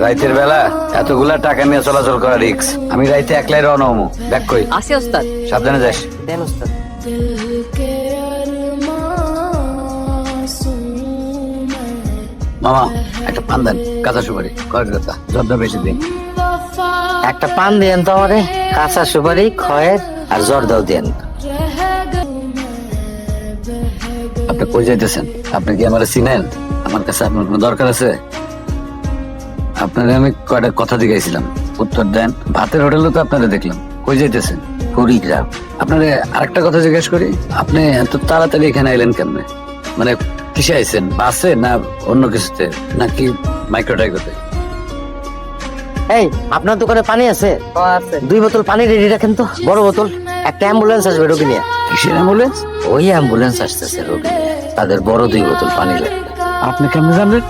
রাইতের বেলা এতগুলা টাকা নিয়ে চলাচল করা রিক্স। আমি রাইতে একলাই রওনা হবো। দেখ কই আসি ওস্তাদ। সাবধানে যাস। দেন ওস্তাদ। মামা একটা পান দেন, কাঁচা সুপারি, কয়েক কথা জর্দা বেশি দিন। একটা পান দিয়েন তো আমারে, কাঁচা সুপারি, খয়ের আর জর্দাও দিয়েন। আপনি কই যাইতেছেন? আপনি কি আমার চিনেন? আমার কাছে আপনার কোনো দরকার আছে? আপনারে আমি কয়টা কথা জিজ্ঞাসিলাম, উত্তর দেন। ভাতের হোটেলে তো আপনারা দেখলাম। কই যাইতেছেন? কুড়িগ্রাম। আপনারে আরেকটা কথা জিজ্ঞেস করি, আপনি এত তাড়াতাড়ি এখানে এলেন কেমনে? মানে কিসে আইছেন? বাসে না অন্য কিছুতে, নাকি মাইক্রোটাইকোতে? এই, আপনার দোকানে পানি আছে? আছে। 2 বোতল পানি রেডি রাখেন তো, বড় বোতল। একটা অ্যাম্বুলেন্স আসবে রোগী নিয়ে। কিসের অ্যাম্বুলেন্স? ওই অ্যাম্বুলেন্স আসতেছে রোগী নিয়ে। তাদের বড় 2 বোতল পানি লাগবে। আপনি কেমনে জানলেন?